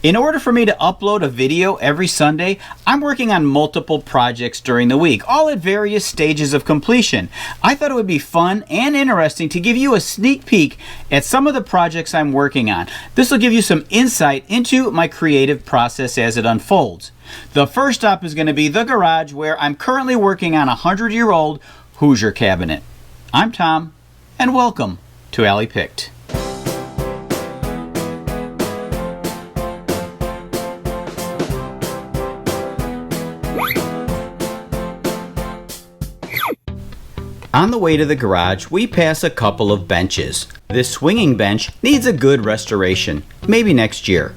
In order for me to upload a video every Sunday, I'm working on multiple projects during the week, all at various stages of completion. I thought it would be fun and interesting to give you a sneak peek at some of the projects I'm working on. This will give you some insight into my creative process as it unfolds. The first stop is going to be the garage, where I'm currently working on a 100-year-old Hooser Cabinet. I'm Tom, and welcome to Alley Picked. On the way to the garage, we pass a couple of benches. This swinging bench needs a good restoration, maybe next year.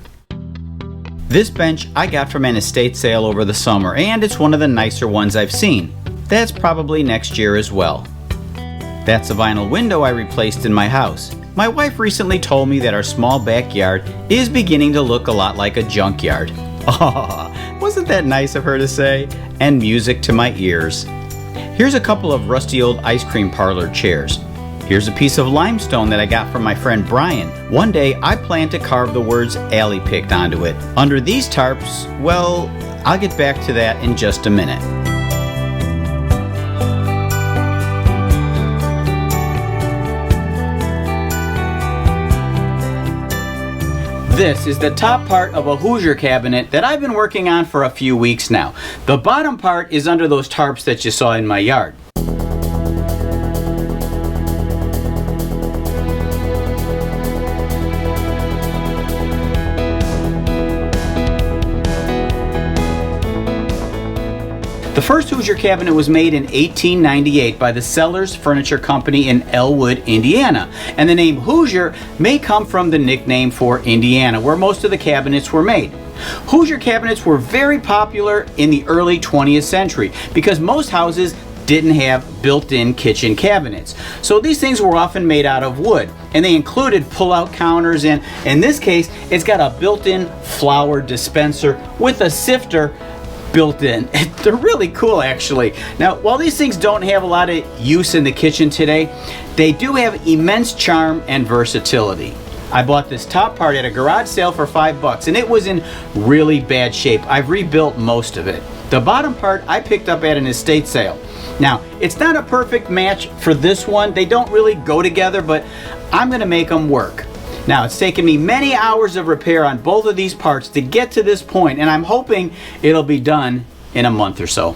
This bench I got from an estate sale over the summer, and it's one of the nicer ones I've seen. That's probably next year as well. That's a vinyl window I replaced in my house. My wife recently told me that our small backyard is beginning to look a lot like a junkyard. Oh, wasn't that nice of her to say? And music to my ears. Here's a couple of rusty old ice cream parlor chairs. Here's a piece of limestone that I got from my friend Brian. One day I plan to carve the words Alley Picked onto it. Under these tarps, well, I'll get back to that in just a minute. This is the top part of a Hooser cabinet that I've been working on for a few weeks now. The bottom part is under those tarps that you saw in my yard. The first Hooser cabinet was made in 1898 by the Sellers Furniture Company in Elwood, Indiana. And the name Hoosier may come from the nickname for Indiana, where most of the cabinets were made. Hooser cabinets were very popular in the early 20th century because most houses didn't have built-in kitchen cabinets. So these things were often made out of wood, and they included pull-out counters, and in this case, it's got a built-in flour dispenser with a sifter built in. They're really cool, actually. Now, while these things don't have a lot of use in the kitchen today, they do have immense charm and versatility. I bought this top part at a garage sale for $5, and it was in really bad shape. I've rebuilt most of it. The bottom part I picked up at an estate sale. Now, it's not a perfect match for this one. They don't really go together, but I'm gonna make them work. Now, it's taken me many hours of repair on both of these parts to get to this point, and I'm hoping it'll be done in a month or so.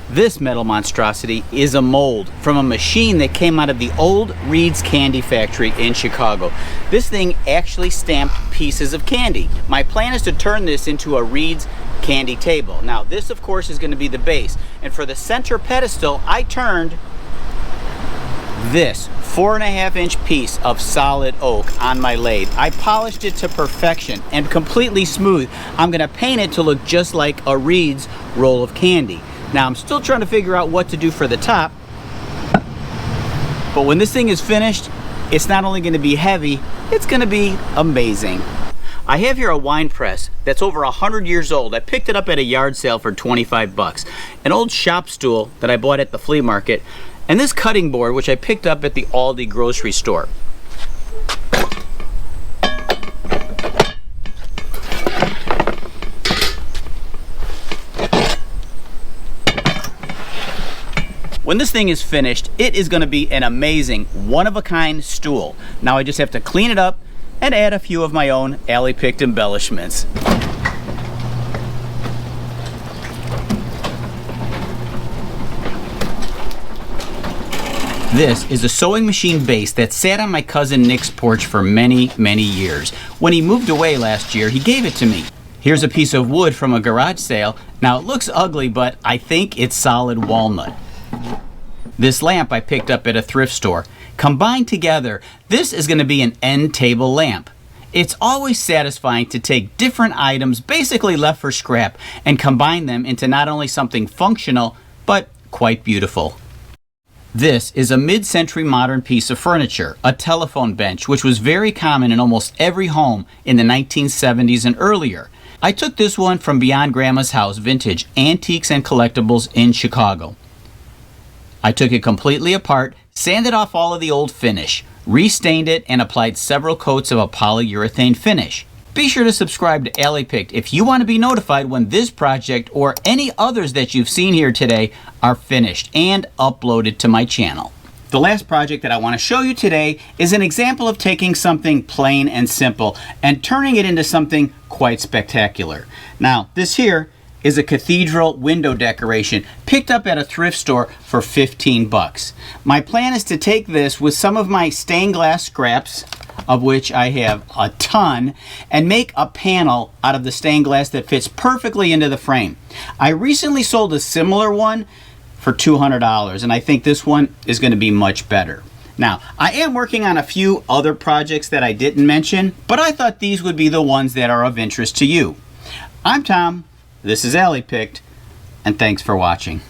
This metal monstrosity is a mold from a machine that came out of the old Reed's Candy Factory in Chicago. This thing actually stamped pieces of candy. My plan is to turn this into a Reed's candy table. Now, this of course is going to be the base, and for the center pedestal I turned this 4.5-inch piece of solid oak on my lathe. I polished it to perfection and completely smooth. I'm going to paint it to look just like a Reed's roll of candy. Now, I'm still trying to figure out what to do for the top, but when this thing is finished, it's not only going to be heavy, it's going to be amazing. I have here a wine press that's over 100 years old. I picked it up at a yard sale for $25. An old shop stool that I bought at the flea market, and this cutting board which I picked up at the Aldi grocery store. When this thing is finished, it is going to be an amazing, one-of-a-kind stool. Now I just have to clean it up and add a few of my own Alley Picked embellishments. This is a sewing machine base that sat on my cousin Nick's porch for many, many years. When he moved away last year, he gave it to me. Here's a piece of wood from a garage sale. Now, it looks ugly, but I think it's solid walnut. This lamp I picked up at a thrift store. Combined together, this is going to be an end table lamp. It's always satisfying to take different items basically left for scrap and combine them into not only something functional, but quite beautiful. This is a mid-century modern piece of furniture, a telephone bench, which was very common in almost every home in the 1970s and earlier. I took this one from Beyond Grandma's House Vintage Antiques and Collectibles in Chicago. I took it completely apart, sanded off all of the old finish, restained it, and applied several coats of a polyurethane finish. Be sure to subscribe to Alley Picked if you want to be notified when this project or any others that you've seen here today are finished and uploaded to my channel. The last project that I want to show you today is an example of taking something plain and simple and turning it into something quite spectacular. Now, this here is a cathedral window decoration picked up at a thrift store for 15 bucks. My plan is to take this with some of my stained glass scraps, of which I have a ton, and make a panel out of the stained glass that fits perfectly into the frame. I recently sold a similar one for $200, and I think this one is going to be much better. Now, I am working on a few other projects that I didn't mention, but I thought these would be the ones that are of interest to you. I'm Tom, this is Alley Picked, and thanks for watching.